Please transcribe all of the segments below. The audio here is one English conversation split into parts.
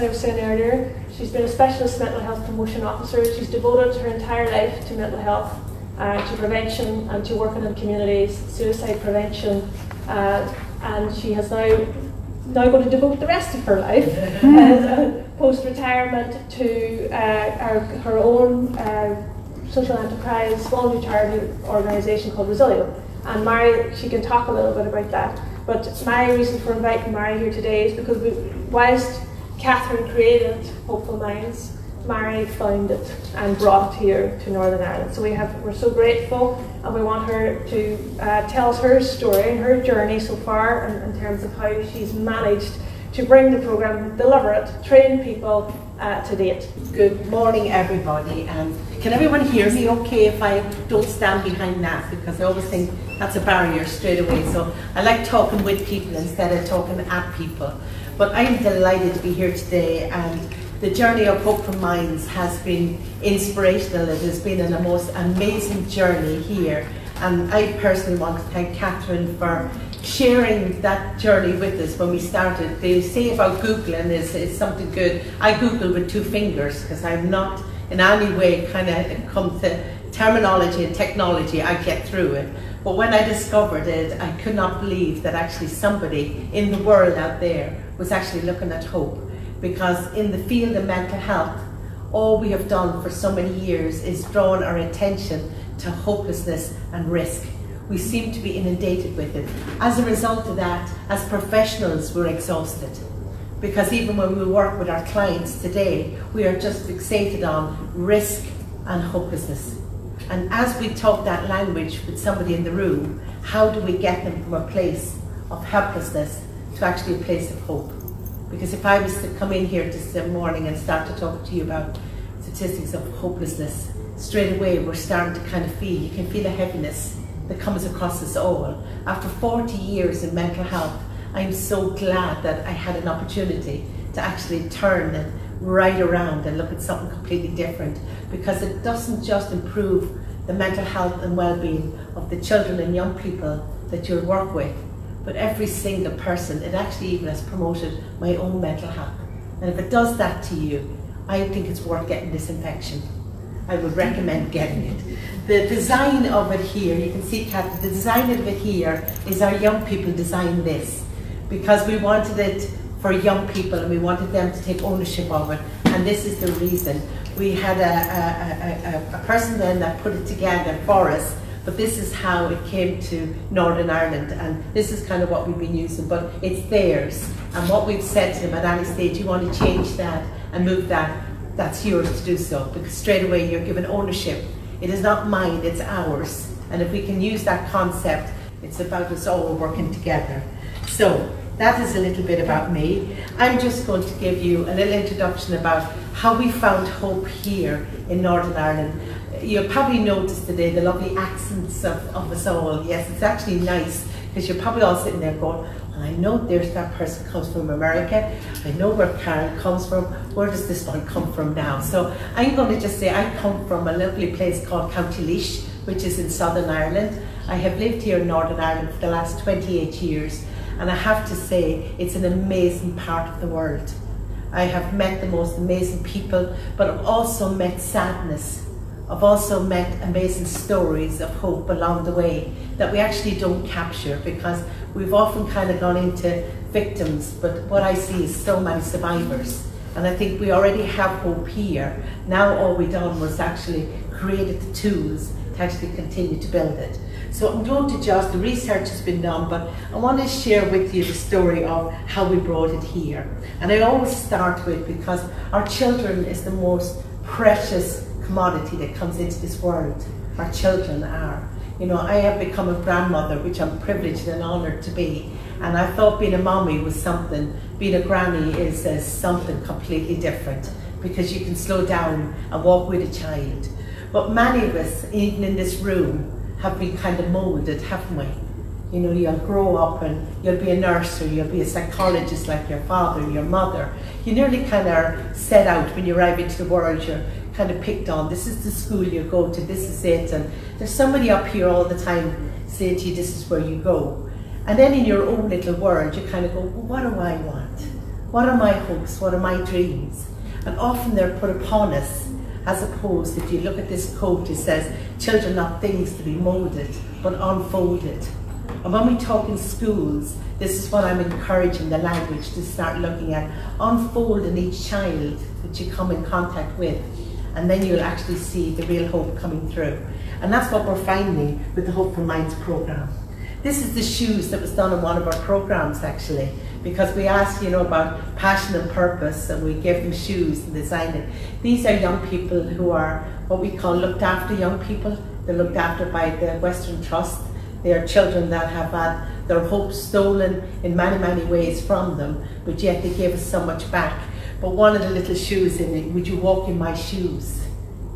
I was saying earlier, she's been a specialist mental health promotion officer. She's devoted her entire life to mental health, to prevention and to working in communities, suicide prevention, and she has now going to devote the rest of her life post-retirement to her own social enterprise, voluntary charity organisation called Resilio. And Mary, she can talk a little bit about that. But my reason for inviting Mary here today is because whilst Catherine created Hopeful Minds, Mary found it and brought it here to Northern Ireland. So we're so grateful, and we want her to tell us her story, her journey so far in terms of how she's managed to bring the programme, deliver it, train people to date. Good morning, everybody. And can everyone hear me okay if I don't stand behind that? Because I always think that's a barrier straight away. So I like talking with people instead of talking at people. But I'm delighted to be here today, and the journey of Hopeful Minds has been inspirational. It has been a most amazing journey here. And I personally want to thank Catherine for sharing that journey with us when we started. They say about Googling is something good. I Google with 2 fingers because I'm not in any way kind of come to terminology and technology, I get through it. But when I discovered it, I could not believe that actually somebody in the world out there was actually looking at hope. Because in the field of mental health, all we have done for so many years is drawn our attention to hopelessness and risk. We seem to be inundated with it. As a result of that, as professionals, we're exhausted. Because even when we work with our clients today, we are just fixated on risk and hopelessness. And as we talk that language with somebody in the room, how do we get them from a place of helplessness to actually a place of hope? Because if I was to come in here this morning and start to talk to you about statistics of hopelessness, straight away we're starting to kind of feel, you can feel a heaviness that comes across us all. After 40 years in mental health, I'm so glad that I had an opportunity to actually turn and right around and look at something completely different, because it doesn't just improve the mental health and well-being of the children and young people that you'll work with, but every single person. It actually even has promoted my own mental health. And if it does that to you, I think it's worth getting this infection. I would recommend getting it. The design of it here, you can see, Kat, the design of it here is our young people designed this, because we wanted it for young people and we wanted them to take ownership of it. And this is the reason. We had a person then that put it together for us, but this is how it came to Northern Ireland, and this is kind of what we've been using, but it's theirs. And what we've said to them at any stage, you want to change that and move that, that's yours to do so, because straight away you're given ownership. It is not mine, it's ours. And if we can use that concept, it's about us all working together. So that is a little bit about me. I'm just going to give you a little introduction about how we found hope here in Northern Ireland. You'll probably notice today the lovely accents of us all. Yes, it's actually nice, because you're probably all sitting there going, well, I know there's that person comes from America, I know where Karen comes from, where does this one come from now? So I'm going to just say I come from a lovely place called County Laois, which is in Southern Ireland. I have lived here in Northern Ireland for the last 28 years, and I have to say it's an amazing part of the world. I have met the most amazing people, but I've also met sadness. I've also met amazing stories of hope along the way that we actually don't capture, because we've often kind of gone into victims, but what I see is so many survivors. And I think we already have hope here. Now all we done was actually created the tools to actually continue to build it. So I'm going to just, the research has been done, but I want to share with you the story of how we brought it here. And I always start with, because our children is the most precious commodity that comes into this world. Our children are. You know, I have become a grandmother, which I'm privileged and honoured to be. And I thought being a mommy was something, being a granny is something completely different, because you can slow down and walk with a child. But many of us, even in this room, have been kind of moulded, haven't we? You know, you'll grow up and you'll be a nurse, or you'll be a psychologist like your father, your mother. You nearly kind of set out when you arrive into the world, you're kind of picked on. This is the school you go to, this is it. And there's somebody up here all the time saying to you, this is where you go. And then in your own little world, you kind of go, well, what do I want? What are my hopes? What are my dreams? And often they're put upon us, as opposed, if you look at this quote, it says, children not things to be moulded, but unfolded. And when we talk in schools, this is what I'm encouraging the language to start looking at. Unfold in each child that you come in contact with, and then you'll actually see the real hope coming through. And that's what we're finding with the Hope for Minds program. This is the shoes that was done in one of our programs, actually, because we asked, about passion and purpose, and we gave them shoes and designed it. These are young people who are what we call looked after young people. They're looked after by the Western Trust. They are children that have had their hopes stolen in many, many ways from them, but yet they gave us so much back. But one of the little shoes in it, would you walk in my shoes?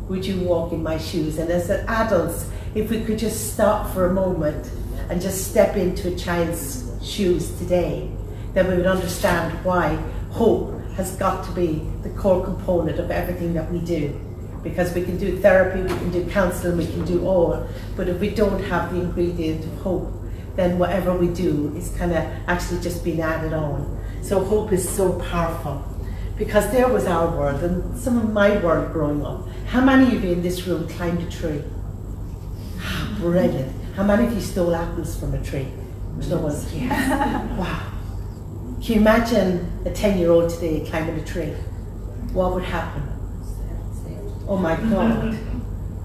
Would you walk in my shoes? And as adults, if we could just stop for a moment and just step into a child's shoes today, then we would understand why hope has got to be the core component of everything that we do. Because we can do therapy, we can do counselling, we can do all, but if we don't have the ingredient of hope, then whatever we do is kind of actually just being added on. So hope is so powerful. Because there was our world, and some of my world growing up. How many of you in this room climbed a tree? Brilliant. How many of you stole apples from a tree? There's no one here. Wow. Can you imagine a 10-year-old today climbing a tree? What would happen? Oh my God.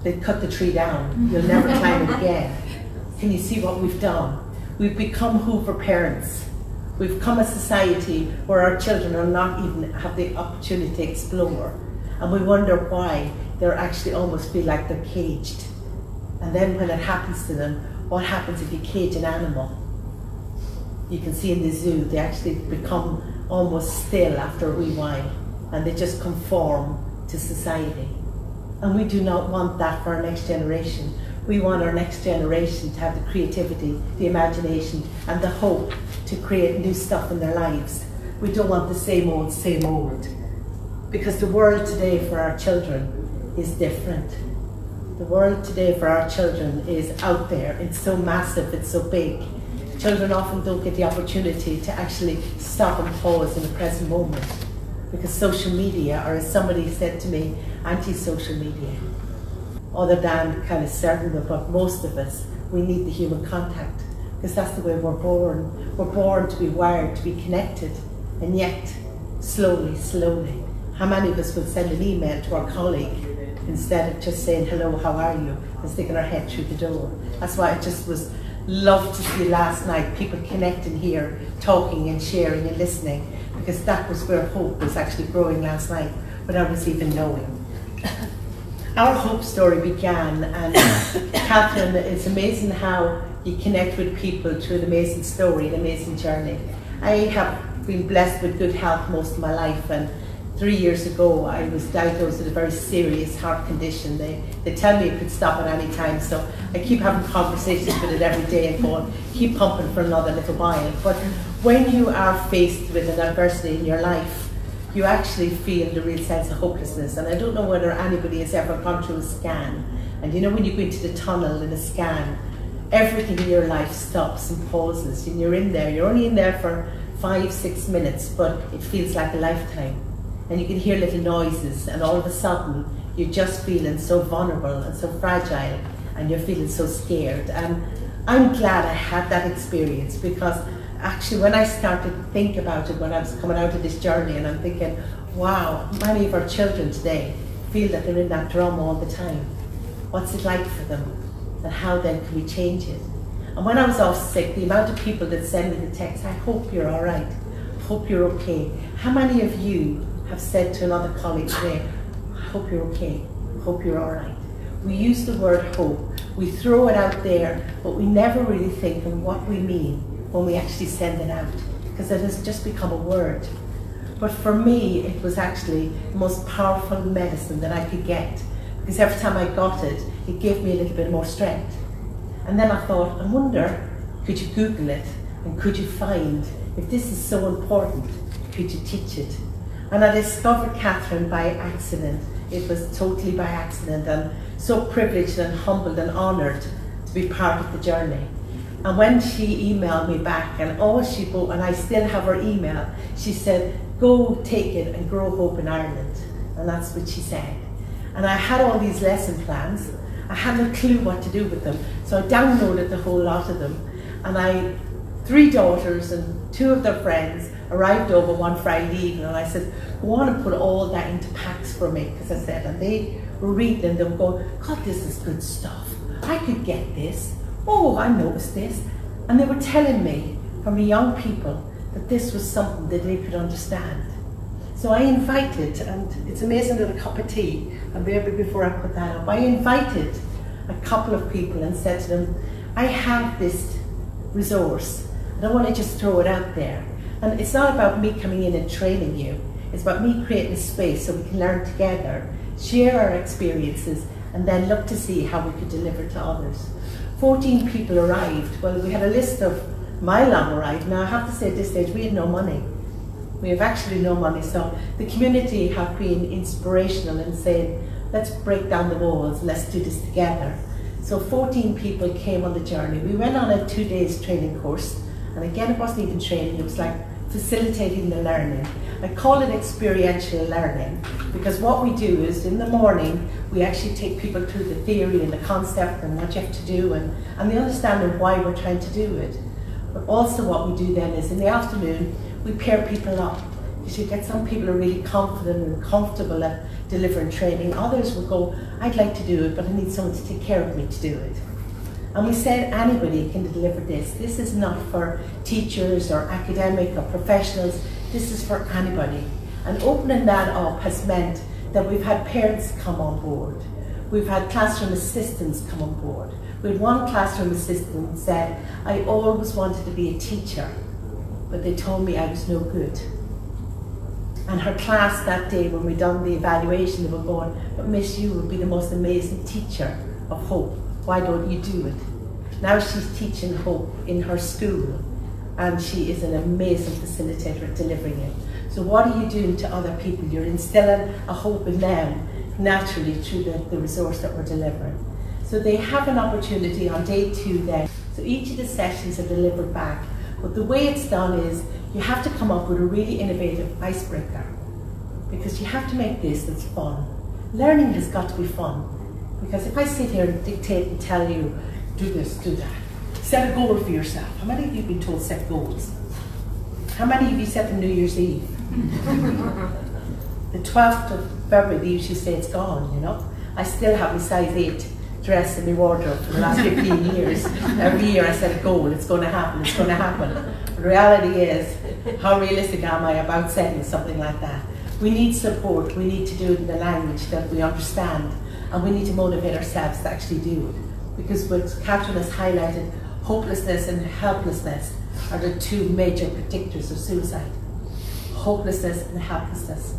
They'd cut the tree down. You'll never climb it again. Can you see what we've done? We've become Hoover parents. We've become a society where our children are not even have the opportunity to explore. And we wonder why they're actually almost feel like they're caged. And then when it happens to them, what happens if you cage an animal? You can see in the zoo, they actually become almost still after a wee while, and they just conform to society. And we do not want that for our next generation. We want our next generation to have the creativity, the imagination, and the hope to create new stuff in their lives. We don't want the same old, same old. Because the world today for our children is different. The world today for our children is out there. It's so massive, it's so big. Children often don't get the opportunity to actually stop and pause in the present moment. Because social media, or as somebody said to me, anti-social media. Other than kind of certain of what most of us, we need the human contact. Because that's the way we're born. We're born to be wired, to be connected. And yet, slowly, slowly, how many of us would send an email to our colleague instead of just saying, hello, how are you? And sticking our head through the door. That's why I just was loved to see last night people connecting here, talking and sharing and listening. Because that was where hope was actually growing last night, without us even knowing. Our hope story began, and Catherine, it's amazing how you connect with people through an amazing story, an amazing journey. I have been blessed with good health most of my life, and 3 years ago I was diagnosed with a very serious heart condition. They tell me it could stop at any time, so I keep having conversations with it every day and going, keep pumping for another little while. But when you are faced with an adversity in your life, you actually feel the real sense of hopelessness. And I don't know whether anybody has ever gone through a scan. And you know when you go into the tunnel in a scan, everything in your life stops and pauses. And you're in there, you're only in there for 5-6 minutes, but it feels like a lifetime. And you can hear little noises, and all of a sudden, you're just feeling so vulnerable and so fragile, and you're feeling so scared. And I'm glad I had that experience, because actually when I started to think about it when I was coming out of this journey, and I'm thinking, wow, many of our children today feel that they're in that drum all the time. What's it like for them? And how then can we change it? And when I was off sick, the amount of people that send me the text, I hope you're all right, hope you're okay. How many of you have said to another colleague today, I hope you're okay, hope you're all right? We use the word hope, we throw it out there, but we never really think of what we mean when we actually send it out, because it has just become a word. But for me, it was actually the most powerful medicine that I could get, because every time I got it, it gave me a little bit more strength. And then I thought, I wonder, could you Google it, and could you find, if this is so important, could you teach it? And I discovered Catherine by accident. It was totally by accident, and so privileged and humbled and honoured to be part of the journey. And when she emailed me back, and all she wrote, and I still have her email, she said, go take it and grow hope in Ireland. And that's what she said. And I had all these lesson plans. I had no clue what to do with them. So I downloaded the whole lot of them. And 3 daughters and 2 of their friends arrived over one Friday evening, and I said, go on and put all that into packs for me, because I said, and they were reading and they were going, God, this is good stuff. I could get this. Oh, I noticed this. And they were telling me, from the young people, that this was something that they could understand. So I invited, and it's amazing that a cup of tea, and maybe before I put that up, I invited a couple of people and said to them, I have this resource. I don't want to just throw it out there. And it's not about me coming in and training you. It's about me creating a space so we can learn together, share our experiences, and then look to see how we could deliver to others. 14 people arrived. Well, we had a list of mile-long arrived. Now I have to say at this stage, we had no money. We have actually no money. So the community have been inspirational in saying, let's break down the walls, let's do this together. So 14 people came on the journey. We went on a 2 days training course. And again, it wasn't even training, it was like facilitating the learning. I call it experiential learning because what we do is in the morning, we actually take people through the theory and the concept and what you have to do and the understanding why we're trying to do it. But also what we do then is in the afternoon, we pair people up. You should get some people who are really confident and comfortable at delivering training. Others will go, I'd like to do it, but I need someone to take care of me to do it. And we said anybody can deliver this. This is not for teachers or academic or professionals. This is for anybody. And opening that up has meant that we've had parents come on board. We've had classroom assistants come on board. We had one classroom assistant said, I always wanted to be a teacher, but they told me I was no good. And her class that day when we done the evaluation, they were going, but Miss, you would be the most amazing teacher of hope. Why don't you do it? Now she's teaching hope in her school and she is an amazing facilitator at delivering it. So what are you doing to other people? You're instilling a hope in them naturally through the resource that we're delivering. So they have an opportunity on day 2 then. So each of the sessions are delivered back. But the way it's done is you have to come up with a really innovative icebreaker because you have to make this that's fun. Learning has got to be fun. Because if I sit here and dictate and tell you, do this, do that, set a goal for yourself. How many of you have been told set goals? How many of you set them New Year's Eve? The 12th of February, they usually say it's gone, you know? I still have my size 8 dress in my wardrobe for the last 15 years. Every year I set a goal, it's going to happen, it's going to happen. The reality is, how realistic am I about setting something like that? We need support, we need to do it in the language that we understand. And we need to motivate ourselves to actually do it. Because what Catherine has highlighted, hopelessness and helplessness are the 2 major predictors of suicide. Hopelessness and helplessness.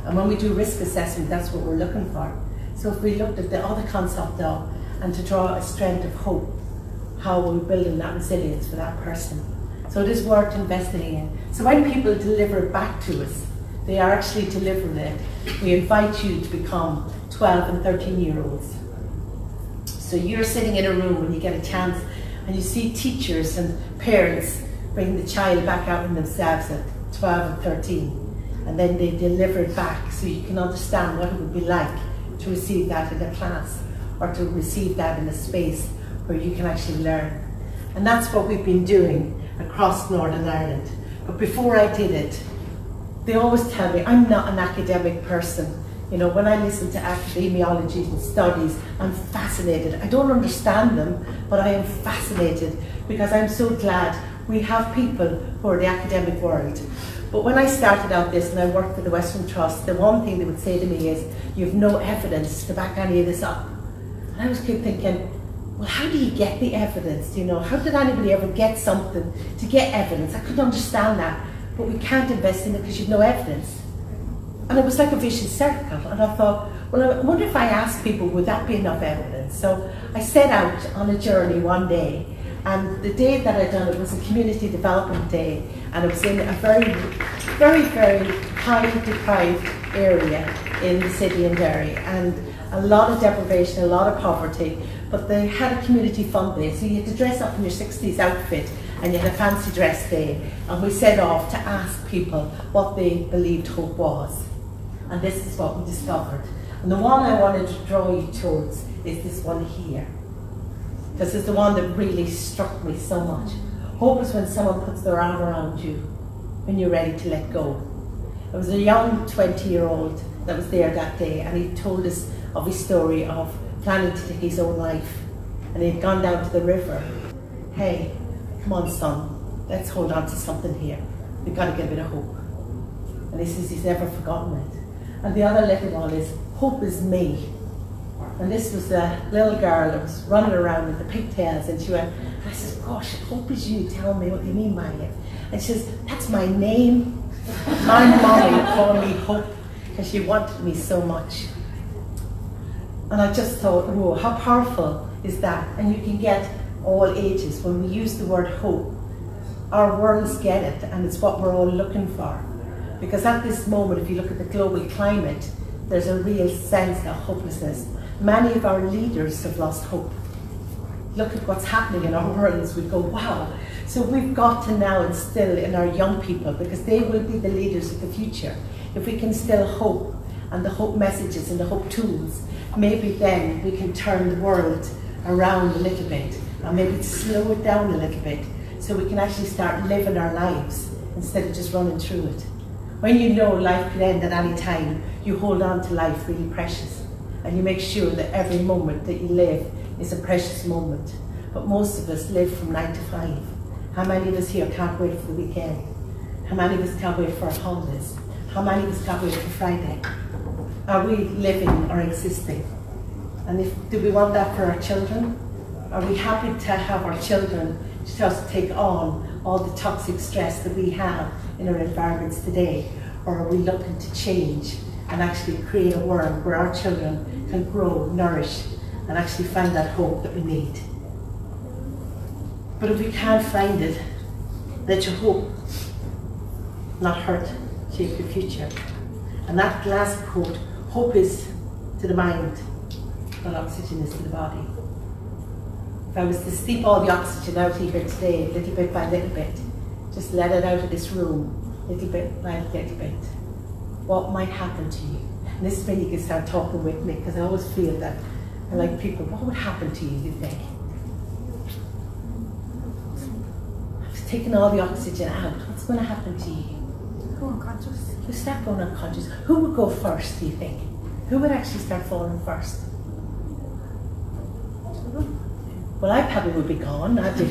And when we do risk assessment, that's what we're looking for. So if we looked at the other concept though, and to draw a strength of hope, how are we building that resilience for that person? So it is worth investing in. So when people deliver it back to us, they are actually delivering it. We invite you to become 12 and 13-year-olds. So you're sitting in a room when you get a chance and you see teachers and parents bring the child back out in themselves at 12 and 13 and then they deliver it back so you can understand what it would be like to receive that in a class or to receive that in a space where you can actually learn. And that's what we've been doing across Northern Ireland. But before I did it, they always tell me I'm not an academic person. You know, when I listen to epidemiology and studies, I'm fascinated. I don't understand them, but I am fascinated because I'm so glad we have people who are the academic world. But when I started out this and I worked for the Western Trust, the one thing they would say to me is, you have no evidence to back any of this up. And I was keep thinking, well, how do you get the evidence? You know, how did anybody ever get something to get evidence? I couldn't understand that, but we can't invest in it because you've no evidence. And it was like a vicious circle. And I thought, well, I wonder if I asked people, would that be enough evidence? So I set out on a journey one day. And the day that I'd done it was a community development day. And it was in a very, very, very highly deprived area in the city in Derry. And a lot of deprivation, a lot of poverty. but they had a community fun day, so you had to dress up in your 60s outfit and you had a fancy dress day, and we set off to ask people what they believed hope was. And this is what we discovered. And the one I wanted to draw you towards is this one here, because it's the one that really struck me so much. Hope is when someone puts their arm around you when you're ready to let go. There was a young 20-year-old that was there that day, and he told us of his story of planning to take his own life. And he'd gone down to the river. Hey, come on son, let's hold on to something here. We've got to get a bit of hope. And he says he's never forgotten it. And the other little one is, hope is me. And this was the little girl that was running around with the pigtails, and she went, I said, gosh, hope is you, tell me what you mean by it. And she says, that's my name. My mommy called me Hope, because she wanted me so much. And I just thought, oh, how powerful is that? And you can get all ages. When we use the word hope, our worlds get it, and it's what we're all looking for. Because at this moment, if you look at the global climate, there's a real sense of hopelessness. Many of our leaders have lost hope. Look at what's happening in our worlds. We go, wow. So we've got to now instill in our young people, because they will be the leaders of the future. If we can instill hope and the hope messages and the hope tools, maybe then we can turn the world around a little bit, and maybe slow it down a little bit, so we can actually start living our lives instead of just running through it. When you know life could end at any time, you hold on to life really precious, and you make sure that every moment that you live is a precious moment. But most of us live from 9 to 5. How many of us here can't wait for the weekend? How many of us can't wait for our holidays? How many of us can't wait for Friday? Are we living or existing? And do we want that for our children? Are we happy to have our children just take on all the toxic stress that we have in our environments today? Or are we looking to change and actually create a world where our children can grow, nourish, and actually find that hope that we need? But if we can't find it, let your hope not hurt, shape your future. And that last quote, hope is to the mind what oxygen is to the body. If I was to steep all the oxygen out of here today, little bit by little bit, just let it out of this room, little bit by little bit, what might happen to you? And this is when you can start talking with me, because I always feel that, I like people, what would happen to you, you think? Taking all the oxygen out, what's going to happen to you? Go unconscious. You start going unconscious. Who would go first, do you think? Who would actually start falling first? Well, I probably would be gone. I'd be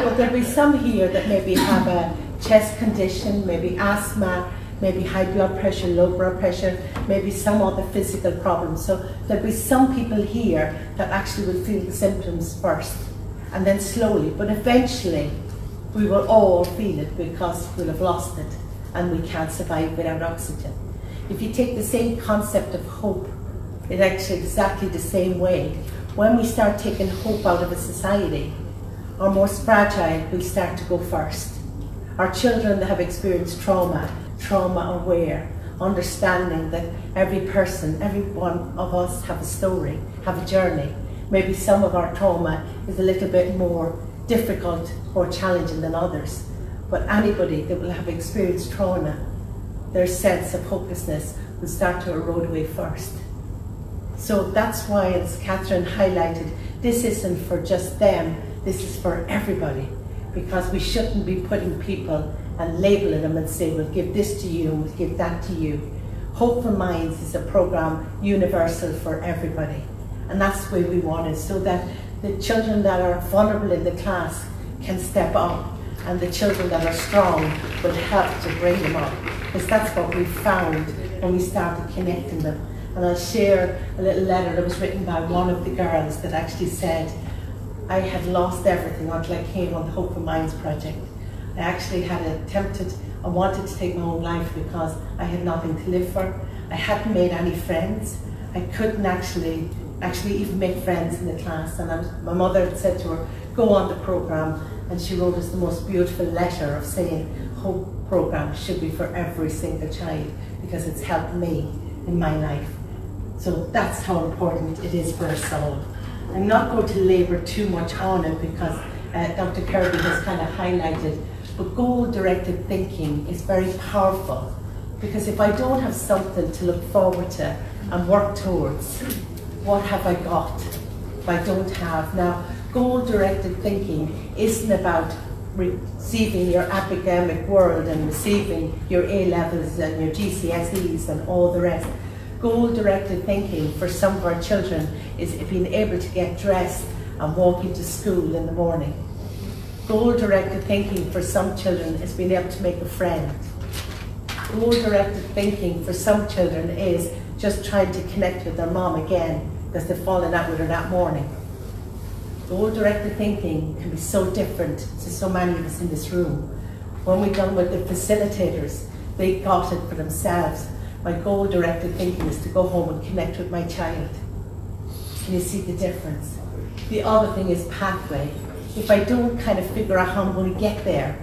But there'll be some here that maybe have a chest condition, maybe asthma, maybe high blood pressure, low blood pressure, maybe some other physical problems. So there'll be some people here that actually will feel the symptoms first, and then slowly, but eventually we will all feel it, because we'll have lost it and we can't survive without oxygen. If you take the same concept of hope, it's actually exactly the same way. When we start taking hope out of a society, our most fragile will start to go first. Our children that have experienced trauma aware, understanding that every person, every one of us have a story, have a journey. Maybe some of our trauma is a little bit more difficult or challenging than others. But anybody that will have experienced trauma, their sense of hopelessness will start to erode away first. So that's why, as Catherine highlighted, this isn't for just them, this is for everybody. Because we shouldn't be putting people and labeling them and say, we'll give this to you and we'll give that to you. Hope for Minds is a program universal for everybody. And that's the way we want it, so that the children that are vulnerable in the class can step up, and the children that are strong will help to bring them up. Because that's what we found when we started connecting them. And I'll share a little letter that was written by one of the girls that actually said, I had lost everything until I came on the Hope for Minds project. I actually had attempted, I wanted to take my own life because I had nothing to live for. I hadn't made any friends. I couldn't actually even make friends in the class. And my mother had said to her, go on the program, and she wrote us the most beautiful letter of saying, Hope program should be for every single child, because it's helped me in my life. So that's how important it is for us all. I'm not going to labour too much on it because Dr. Kirby has kind of highlighted, but goal-directed thinking is very powerful, because if I don't have something to look forward to and work towards, what have I got if I don't have? Now, goal-directed thinking isn't about receiving your academic world and receiving your A-levels and your GCSEs and all the rest. Goal-directed thinking for some of our children is being able to get dressed and walk into school in the morning. Goal-directed thinking for some children is being able to make a friend. Goal-directed thinking for some children is just trying to connect with their mom again because they've fallen out with her that morning. Goal-directed thinking can be so different to so many of us in this room. When we're done with the facilitators, they got it for themselves. My goal-directed thinking is to go home and connect with my child. Can you see the difference? The other thing is pathway. If I don't kind of figure out how I'm going to get there,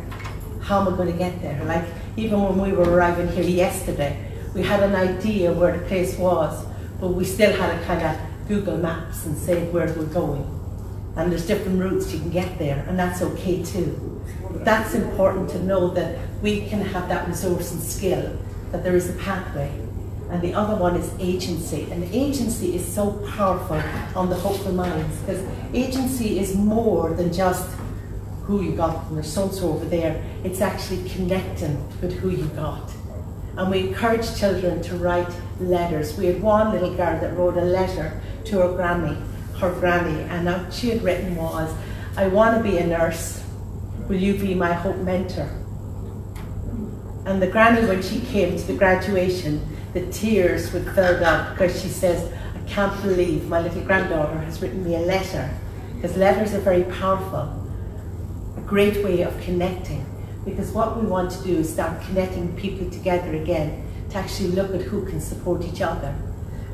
how am I going to get there? Like even when we were arriving here yesterday, we had an idea where the place was, but we still had to kind of Google Maps and say where we're going. And there's different routes you can get there, and that's okay too. But that's important to know that we can have that resource and skill, that there is a pathway. And the other one is agency. And agency is so powerful on the Hopeful Minds, because agency is more than just who you got and there's so-and-so over there. It's actually connecting with who you got. And we encourage children to write letters. We had one little girl that wrote a letter to her granny, and what she had written was, I want to be a nurse. Will you be my hope mentor? And the granny, when she came to the graduation, the tears would fill up because she says, I can't believe my little granddaughter has written me a letter. Because letters are very powerful, a great way of connecting. Because what we want to do is start connecting people together again, to actually look at who can support each other.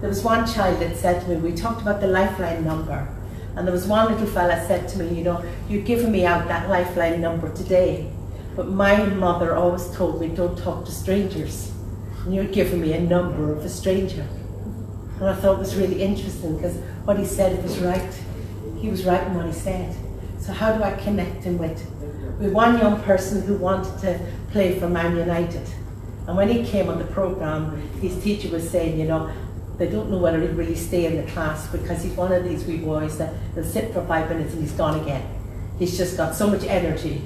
There was one child that said to me, we talked about the lifeline number, and there was one little fella said to me, you know, you've given me out that lifeline number today, but my mother always told me don't talk to strangers, and you're giving me a number of a stranger. And I thought it was really interesting, because what he said was right. He was right in what he said. So how do I connect him with one young person who wanted to play for Man United, and when he came on the programme, his teacher was saying, you know, they don't know whether he'll really stay in the class, because he's one of these wee boys that will sit for 5 minutes and he's gone again. He's just got so much energy.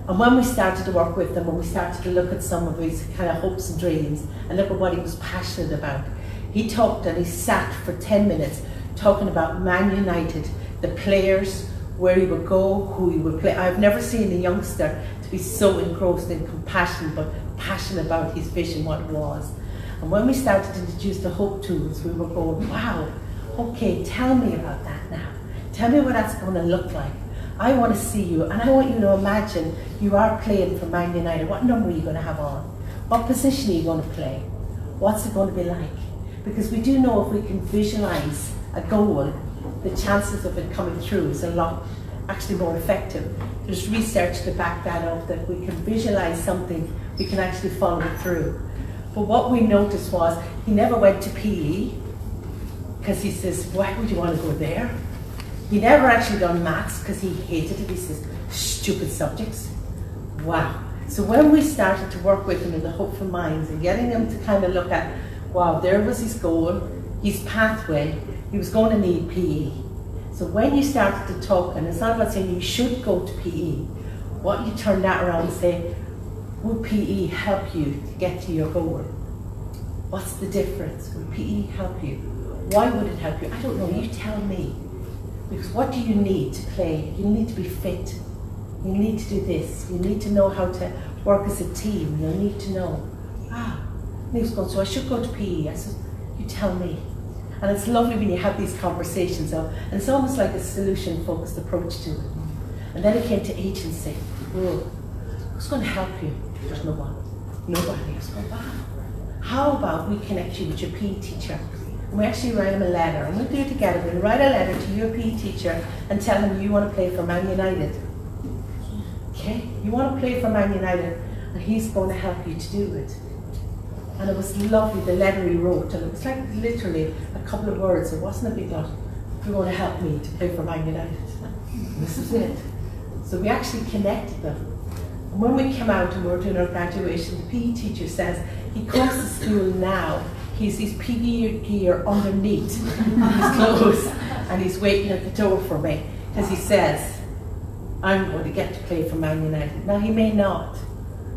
And when we started to work with him, when we started to look at some of his kind of hopes and dreams and look at what he was passionate about, he talked and he sat for 10 minutes talking about Man United, the players, where he would go, who he would play. I've never seen a youngster to be so engrossed in compassion, but passionate about his vision, what it was. And when we started to introduce the hope tools, we were going, wow, okay, tell me about that now. Tell me what that's going to look like. I want to see you, and I want you to imagine you are playing for Man United. What number are you going to have on? What position are you going to play? What's it going to be like? Because we do know if we can visualize a goal, the chances of it coming through is a lot actually more effective. There's research to back that up, that we can visualize something, we can actually follow it through. But what we noticed was he never went to PE, because he says, why would you want to go there? He never actually done maths because he hated it. He says, stupid subjects. Wow. So when we started to work with him in the Hopeful Minds and getting him to kind of look at, wow, there was his goal, his pathway, he was going to need PE. So when you started to talk, and it's not about saying you should go to PE, what you turn that around and say, would PE help you to get to your goal? What's the difference? Would PE help you? Why would it help you? I don't know, you tell me. Because what do you need to play? You need to be fit. You need to do this. You need to know how to work as a team. You need to know. And he was going, so I should go to PE. I said, you tell me. And it's lovely when you have these conversations, and it's almost like a solution-focused approach to it. And then it came to agency. Whoa, who's going to help you? There's no one. Nobody. I was going, wow. How about we connect you with your PE teacher? And we actually write him a letter, and we'll do it together. We'll write a letter to your PE teacher and tell him you want to play for Man United. Okay? You want to play for Man United, and he's going to help you to do it. And it was lovely, the letter he wrote, and it was like literally a couple of words. It wasn't a big lot. You're going to help me to play for Man United. And this was it. So we actually connected them. And when we came out and we were doing our graduation, the PE teacher says he comes to school now, he's his PE gear underneath his clothes, and he's waiting at the door for me, because he says, I'm going to get to play for Man United. Now he may not,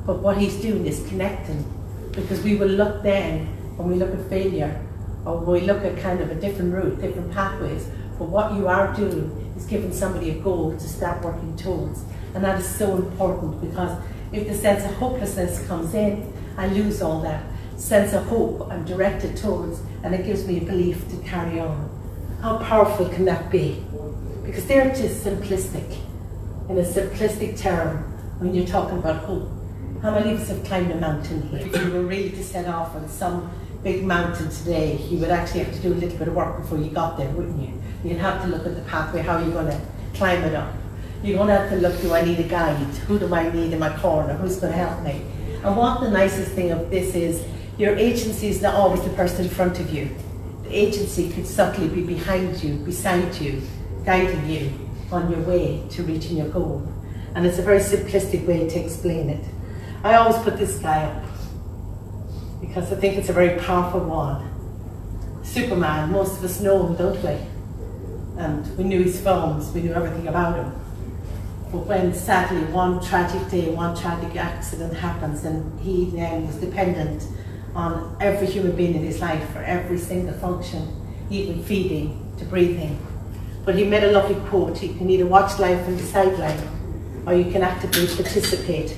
but what he's doing is connecting, because we will look then, when we look at failure, or when we look at kind of a different route, different pathways, but what you are doing is giving somebody a goal to start working towards. And that is so important, because if the sense of hopelessness comes in, I lose all that. Sense of hope I'm directed towards, and it gives me a belief to carry on. How powerful can that be? Because they're just simplistic, in a simplistic term, when you're talking about hope. How many of us have climbed a mountain here? If you were really to set off on some big mountain today, you would actually have to do a little bit of work before you got there, wouldn't you? You'd have to look at the pathway, how are you going to climb it up? You're going to have to look, do I need a guide? Who do I need in my corner? Who's going to help me? And what the nicest thing of this is, your agency is not always the person in front of you. The agency could subtly be behind you, beside you, guiding you on your way to reaching your goal. And it's a very simplistic way to explain it. I always put this guy up, because I think it's a very powerful one. Superman, most of us know him, don't we? And we knew his films, we knew everything about him. But when sadly one tragic day, one tragic accident happens, and he then was dependent on every human being in his life for every single function, even feeding to breathing. But he made a lovely quote: you can either watch life from the sideline, or you can actively participate,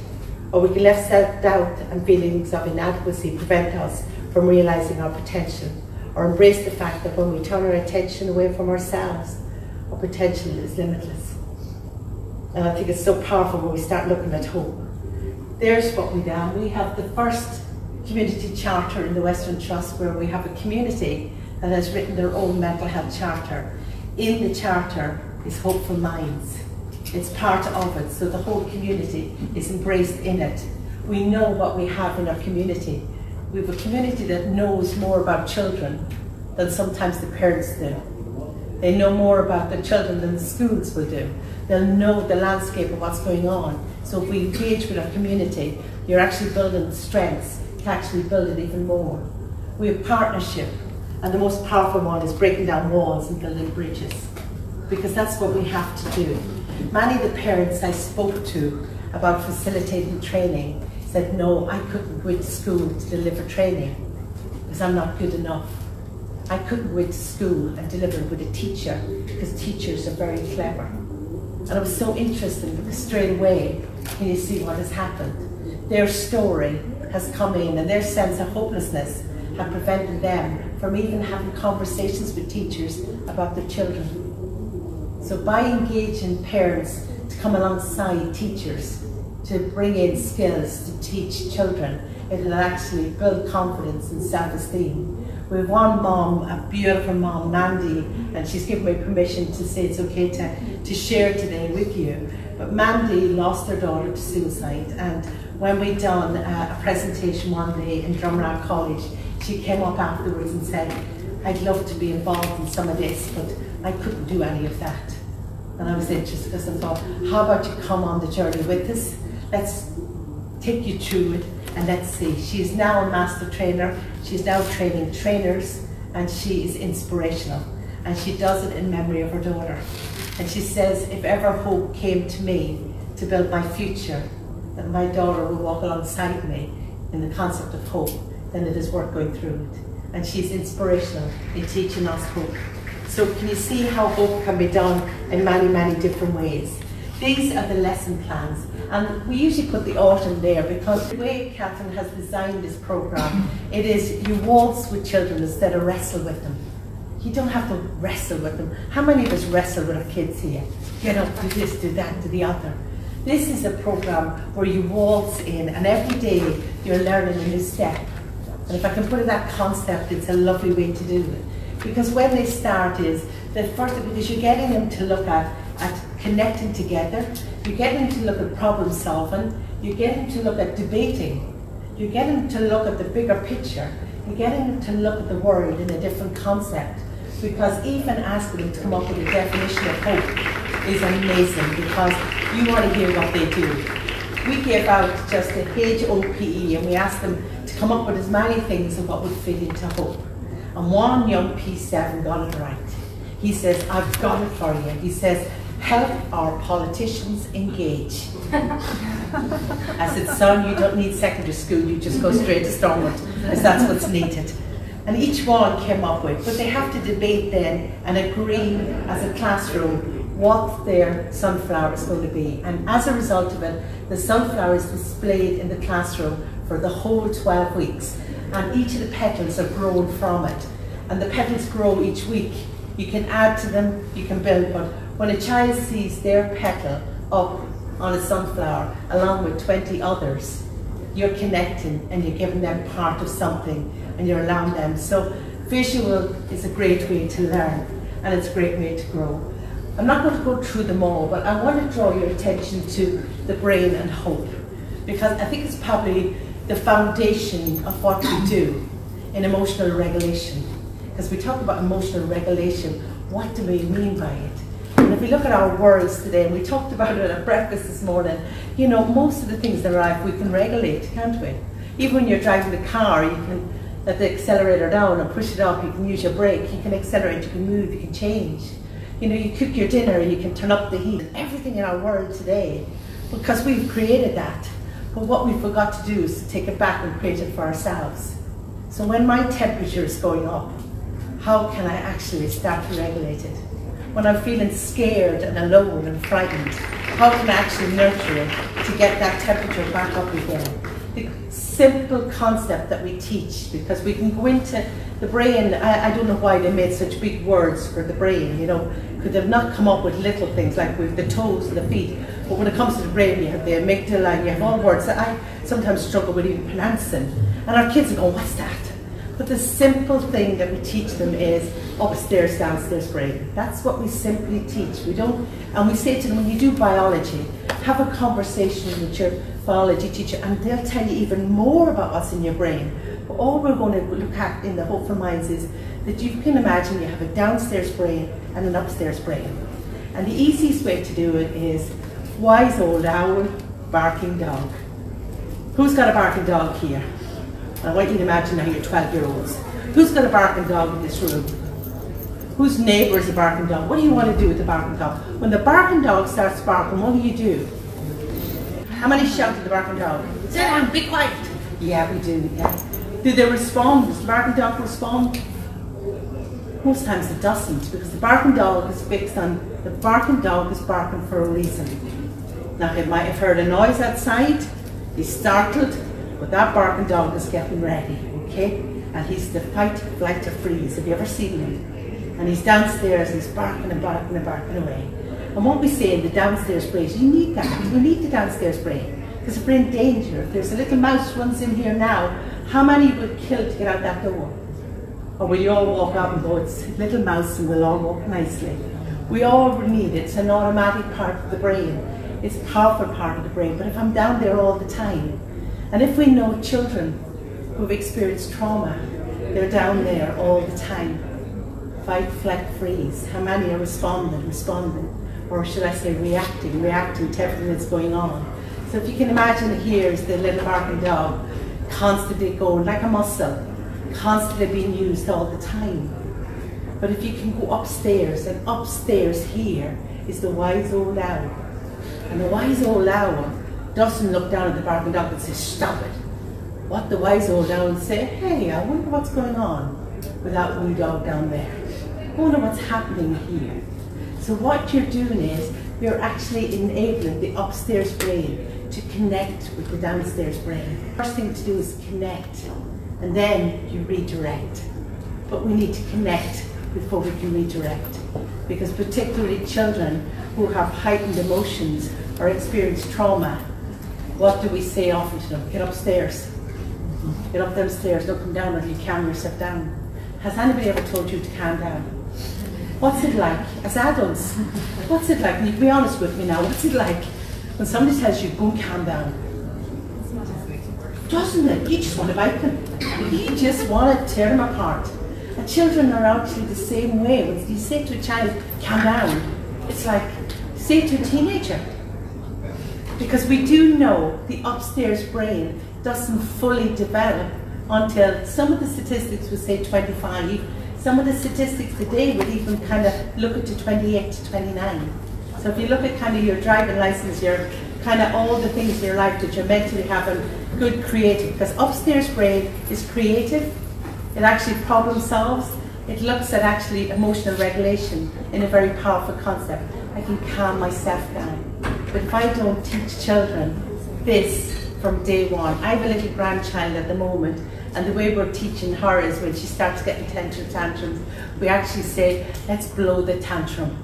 or we can let self-doubt and feelings of inadequacy prevent us from realizing our potential, or embrace the fact that when we turn our attention away from ourselves, our potential is limitless. And I think it's so powerful when we start looking at hope. There's what we do. We have the first community charter in the Western Trust, where we have a community that has written their own mental health charter. In the charter is Hopeful Minds. It's part of it, so the whole community is embraced in it. We know what we have in our community. We have a community that knows more about children than sometimes the parents do. They know more about the children than the schools will do. They'll know the landscape of what's going on. So if we engage with our community, you're actually building strengths to actually build it even more. We have partnership, and the most powerful one is breaking down walls and building bridges, because that's what we have to do. Many of the parents I spoke to about facilitating training said, no, I couldn't go into school to deliver training because I'm not good enough. I couldn't go into school and deliver with a teacher because teachers are very clever. And it was so interesting, because straight away, can you see what has happened? Their story has come in, and their sense of hopelessness have prevented them from even having conversations with teachers about their children. So by engaging parents to come alongside teachers, to bring in skills to teach children, it will actually build confidence and self-esteem. We have one mom, a beautiful mom, Mandy, and she's given me permission to say it's okay to share today with you. But Mandy lost her daughter to suicide, and when we done a presentation one day in Drumrock College, she came up afterwards and said, I'd love to be involved in some of this, but I couldn't do any of that. And I was interested, because I thought, how about you come on the journey with us? Let's take you through it, and let's see. She is now a master trainer. She's now training trainers, and she is inspirational. And she does it in memory of her daughter. And she says, if ever hope came to me to build my future, that my daughter will walk alongside me in the concept of hope, then it is worth going through it. And she's inspirational in teaching us hope. So can you see how hope can be done in many, many different ways? These are the lesson plans. And we usually put the autumn there, because the way Catherine has designed this program, it is you waltz with children instead of wrestle with them. You don't have to wrestle with them. How many of us wrestle with our kids here? Get up, do this, do that, do the other. This is a program where you waltz in, and every day you're learning a new step. And if I can put in that concept, it's a lovely way to do it. Because when they start is, the first, because you're getting them to look at connecting together, you're getting them to look at problem solving, you're getting them to look at debating. You're getting to look at the bigger picture. You're getting to look at the world in a different concept. Because even asking them to come up with a definition of hope is amazing, because you want to hear what they do. We give out just a HOPE and we ask them to come up with as many things of what would fit into hope. And one young P7 got it right. He says, I've got it for you. He says, help our politicians engage. I said, son, you don't need secondary school, you just go straight to Stormont, because that's what's needed. And each one came up with, but they have to debate then and agree as a classroom what their sunflower is going to be. And as a result of it, the sunflower is displayed in the classroom for the whole 12 weeks. And each of the petals are grown from it. And the petals grow each week. You can add to them, you can build, but when a child sees their petal up on a sunflower along with 20 others, you're connecting and you're giving them part of something and you're allowing them. So visual is a great way to learn and it's a great way to grow. I'm not going to go through them all, but I want to draw your attention to the brain and hope, because I think it's probably the foundation of what we do in emotional regulation. Because we talk about emotional regulation, what do we mean by it? And if we look at our worlds today, and we talked about it at breakfast this morning, you know, most of the things in life we can regulate, can't we? Even when you're driving the car, you can let the accelerator down and push it up, you can use your brake, you can accelerate, you can move, you can change. You know, you cook your dinner, you can turn up the heat. Everything in our world today, because we've created that. But what we forgot to do is to take it back and create it for ourselves. So when my temperature is going up, how can I actually start to regulate it? When I'm feeling scared and alone and frightened, how can I actually nurture it to get that temperature back up again? The simple concept that we teach, because we can go into the brain. I don't know why they made such big words for the brain, you know. Could they have not come up with little things like with the toes and the feet? But when it comes to the brain, you have the amygdala and you have all words that I sometimes struggle with even pronouncing. And our kids are going, what's that? But the simple thing that we teach them is upstairs, downstairs brain. That's what we simply teach. We don't, and we say to them, when you do biology, have a conversation with your biology teacher and they'll tell you even more about what's in your brain. But all we're going to look at in the Hopeful Minds is that you can imagine you have a downstairs brain and an upstairs brain. And the easiest way to do it is wise old owl, barking dog. Who's got a barking dog here? I want you to imagine now you're 12-year-olds. Who's got a barking dog in this room? Whose neighbour is a barking dog? What do you want to do with the barking dog? When the barking dog starts barking, what do? How many shout at the barking dog? Sit down, be quiet. Yeah, we do, yeah. Do they respond? Does the barking dog respond? Most times it doesn't, because the barking dog is fixed on, the barking dog is barking for a reason. Now, he might have heard a noise outside, he's startled, but that barking dog is getting ready, okay? And he's the fight, flight, or freeze. Have you ever seen him? And he's downstairs, and he's barking and barking and barking away. And what we say in the downstairs brain, you need that. You need the downstairs brain, because if we're in danger, if there's a little mouse runs in here now, how many would kill to get out that door? Or will you all walk out and go, it's a little mouse and we'll all walk nicely? We all need it. It's an automatic part of the brain. It's a powerful part of the brain. But if I'm down there all the time, and if we know children who've experienced trauma, they're down there all the time. Fight, flight, freeze. How many are responding? Or should I say reacting to everything that's going on. So if you can imagine here is the little barking dog, constantly going like a muscle, constantly being used all the time. But if you can go upstairs, and upstairs here is the wise old owl. And the wise old owl doesn't look down at the barking dog and say, stop it. What the wise old owl will say, hey, I wonder what's going on with that wee dog down there. I wonder what's happening here. So what you're doing is, you're actually enabling the upstairs brain to connect with the downstairs brain. First thing to do is connect, and then you redirect. But we need to connect before we can redirect. Because particularly children who have heightened emotions or experience trauma, what do we say often to them? Get upstairs. Get up them stairs, don't come down until you calm yourself down. Has anybody ever told you to calm down? What's it like as adults? What's it like? And you can be honest with me now, what's it like when somebody tells you, go and calm down? doesn't it? You just want to bite them. You just want to tear them apart. And children are actually the same way. When you say to a child, calm down, it's like, say to a teenager. Because we do know the upstairs brain doesn't fully develop until, some of the statistics would say 25, some of the statistics today would even kind of look at to 28 to 29. So if you look at kind of your driving license, your kind of all the things in your life that you're mentally having good creative, because upstairs brain is creative, it actually problem solves, it looks at actually emotional regulation in a very powerful concept. I can calm myself down. But if I don't teach children this from day one, I have a little grandchild at the moment, and the way we're teaching her is when she starts getting tantrums, we actually say, let's blow the tantrum.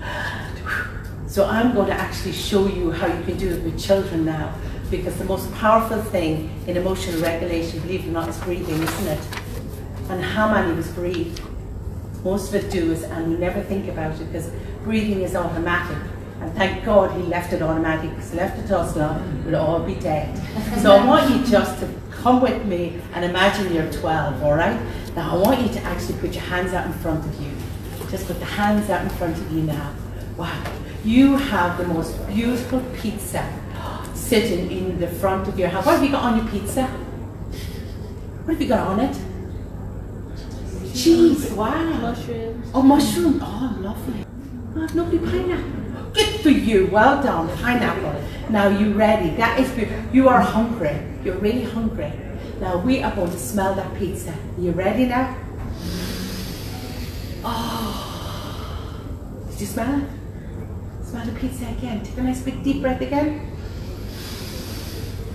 So I'm going to actually show you how you can do it with children now, because the most powerful thing in emotional regulation, believe it or not, is breathing, isn't it? And how many of us breathe? Most of it do is, and we never think about it, because breathing is automatic. And thank God he left it automatic, because he left it to us now, we'd all be dead. So I want you just to come with me and imagine you're 12, all right? Now I want you to actually put your hands out in front of you. Just put the hands out in front of you now. Wow, you have the most beautiful pizza sitting in the front of your house. What have you got on your pizza? What have you got on it? Cheese, wow. Mushrooms. Oh, mushroom, oh, lovely. Oh, lovely pineapple. Good for you, well done, pineapple. Now you ready, that is good. You are hungry, you're really hungry. Now we are going to smell that pizza. Are you ready now? Oh, did you smell it? Smell the pizza again. Take a nice big deep breath again.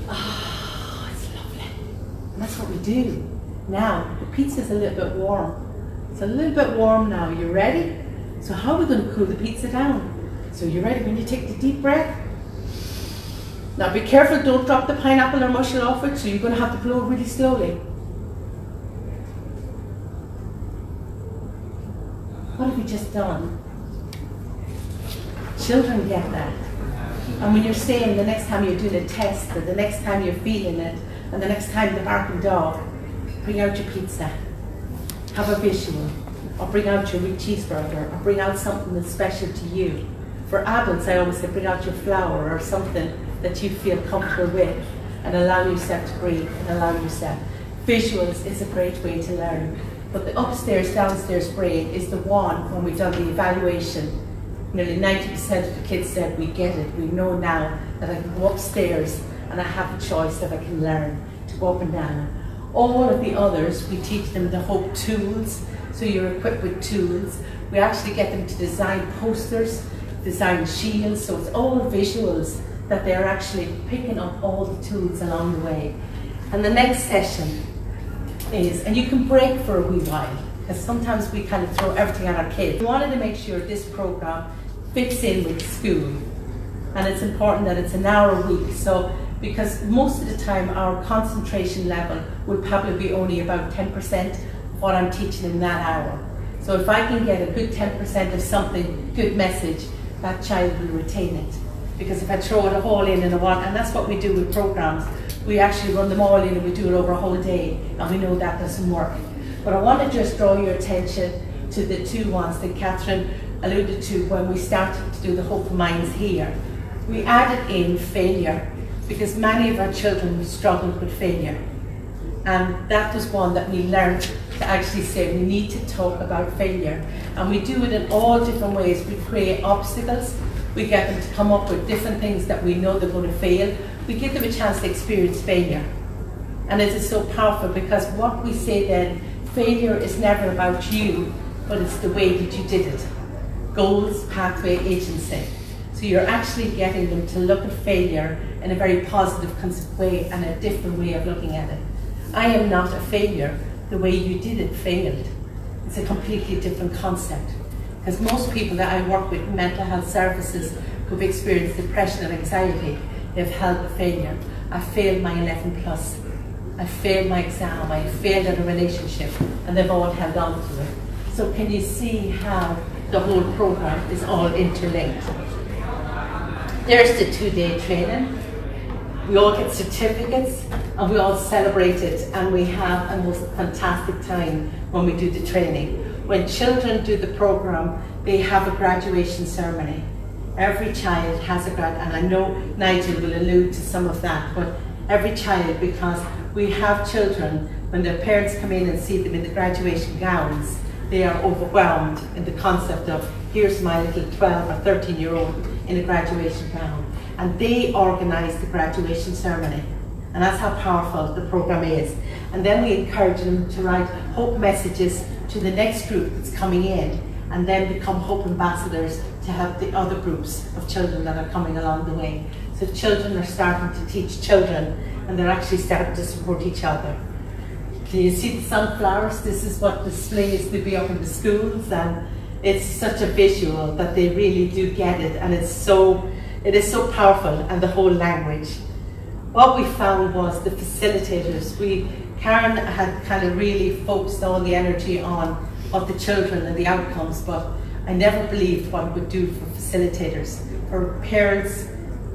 Oh, it's lovely. And that's what we do. Now, the pizza's a little bit warm. It's a little bit warm now. You ready? So how are we going to cool the pizza down? So you ready when you take the deep breath? Now be careful, don't drop the pineapple or mushroom off it, so you're going to have to blow really slowly. What have we just done? Children get that. And when you're saying the next time you're doing a test, or the next time you're feeling it, and the next time the barking dog, bring out your pizza, have a visual, or bring out your wheat cheeseburger, or bring out something that's special to you. For adults, I always say bring out your flower or something that you feel comfortable with, and allow yourself to breathe and allow yourself. Visuals is a great way to learn. But the upstairs, downstairs brain is the one, when we've done the evaluation, nearly 90% of the kids said, we get it, we know now that I can go upstairs and I have a choice that I can learn to go up and down. All of the others, we teach them the Hope tools, so you're equipped with tools. We actually get them to design posters, design shields, so it's all visuals that they're actually picking up all the tools along the way. And the next session is, and you can break for a wee while, because sometimes we kind of throw everything at our kids. We wanted to make sure this program fits in with school, and it's important that it's an hour a week, so because most of the time our concentration level will probably be only about 10% of what I'm teaching in that hour. So if I can get a good 10% of something, good message, that child will retain it. Because if I throw it all in a one, and that's what we do with programs, we actually run them all in and we do it over a whole day, and we know that doesn't work. But I want to just draw your attention to the two ones that Catherine alluded to when we started to do the Hope Minds here. We added in failure, because many of our children struggled with failure. And that was one that we learned to actually say we need to talk about failure. And we do it in all different ways. We create obstacles. We get them to come up with different things that we know they're going to fail. We give them a chance to experience failure. And it is so powerful, because what we say then, failure is never about you, but it's the way that you did it. Goals, pathway, agency. So you're actually getting them to look at failure in a very positive way and a different way of looking at it. I am not a failure. The way you did it failed. It's a completely different concept. Because most people that I work with in mental health services who've experienced depression and anxiety, they've held the failure. I failed my 11 plus. I failed my exam. I failed in a relationship. And they've all held on to it. So can you see how the whole program is all interlinked? There's the 2-day training. We all get certificates and we all celebrate it, and we have a most fantastic time when we do the training. When children do the program, they have a graduation ceremony. Every child has a grad, and I know Nigel will allude to some of that, but every child, because we have children, when their parents come in and see them in the graduation gowns, they are overwhelmed in the concept of, here's my little 12 or 13-year-old in a graduation gown. And they organise the graduation ceremony. And that's how powerful the programme is. And then we encourage them to write hope messages to the next group that's coming in, and then become hope ambassadors to help the other groups of children that are coming along the way. So children are starting to teach children, and they're actually starting to support each other. Can you see the sunflowers? This is what displays to be up in the schools, and it's such a visual that they really do get it, and it is so powerful, and the whole language. What we found was the facilitators. Karen had kind of really focused all the energy on of the children and the outcomes, but I never believed what it would do for facilitators, for parents,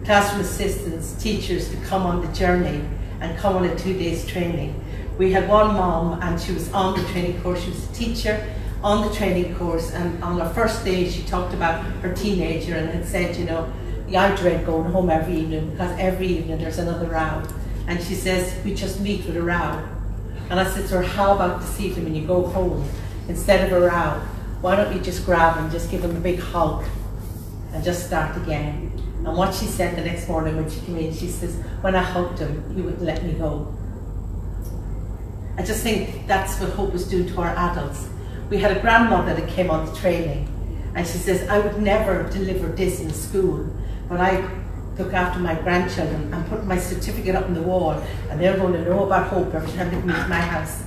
classroom assistants, teachers to come on the journey and come on a 2 days training. We had one mom, and she was on the training course. She was a teacher on the training course, and on her first day she talked about her teenager and had said, you know, I dread going home every evening because every evening there's another row. And she says, we just meet with a row. And I said to her, how about this evening when you go home, instead of a row, why don't you just grab and just give him a big hug and just start again? And what she said the next morning when she came in, she says, when I hugged him, he wouldn't let me go. I just think that's what Hope is doing to our adults. We had a grandmother that came on the training, and she says, I would never deliver this in school, but I look after my grandchildren and put my certificate up on the wall, and they're going to know about Hope every time they come into my house.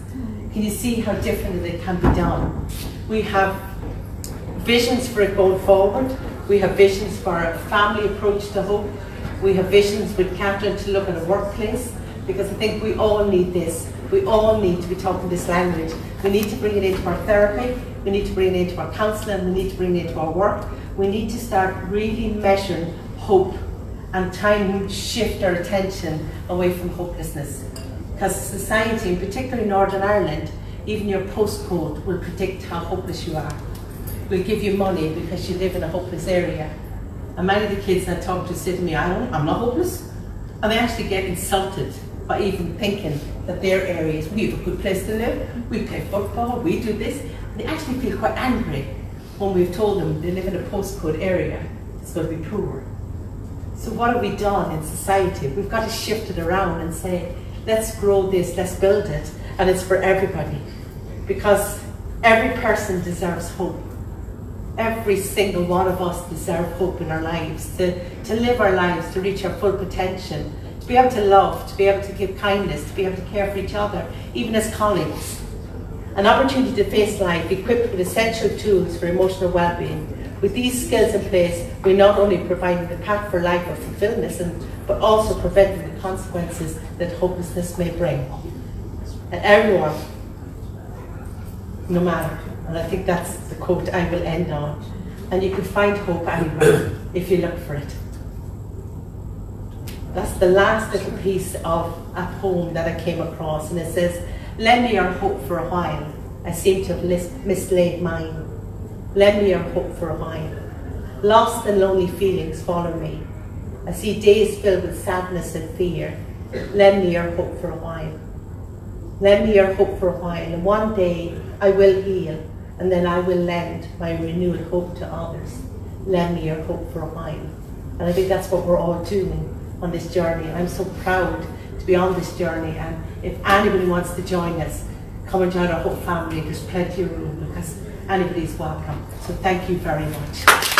Can you see how differently it can be done? We have visions for it going forward. We have visions for a family approach to Hope. We have visions with Catherine to look at a workplace, because I think we all need this. We all need to be talking this language. We need to bring it into our therapy. We need to bring it into our counselling. We need to bring it into our work. We need to start really measuring hope and trying to shift our attention away from hopelessness. Because society, and particularly in Northern Ireland, even your postcode will predict how hopeless you are. We'll give you money because you live in a hopeless area. And many of the kids I talk to say to me, I'm not hopeless. And they actually get insulted by even thinking that their areas, we have a good place to live, we play football, we do this. They actually feel quite angry when we've told them they live in a postcode area that's going to be poor. So what have we done in society? We've got to shift it around and say, let's grow this, let's build it, and it's for everybody. Because every person deserves hope. Every single one of us deserve hope in our lives, to live our lives, to reach our full potential, to be able to love, to be able to give kindness, to be able to care for each other, even as colleagues. An opportunity to face life equipped with essential tools for emotional well-being. With these skills in place, we not only provide the path for life of fulfillment, but also preventing the consequences that hopelessness may bring. And everyone, no matter, and I think that's the quote I will end on, and you can find hope anywhere if you look for it. That's the last little piece of a poem that I came across, and it says, lend me your hope for a while, I seem to have mislaid mine. Lend me your hope for a while. Lost and lonely feelings follow me. I see days filled with sadness and fear. Lend me your hope for a while. Lend me your hope for a while, and one day I will heal, and then I will lend my renewed hope to others. Lend me your hope for a while. And I think that's what we're all doing on this journey. I'm so proud to be on this journey, and if anybody wants to join us, come and join our Hope family. There's plenty of room because anybody's welcome. So thank you very much.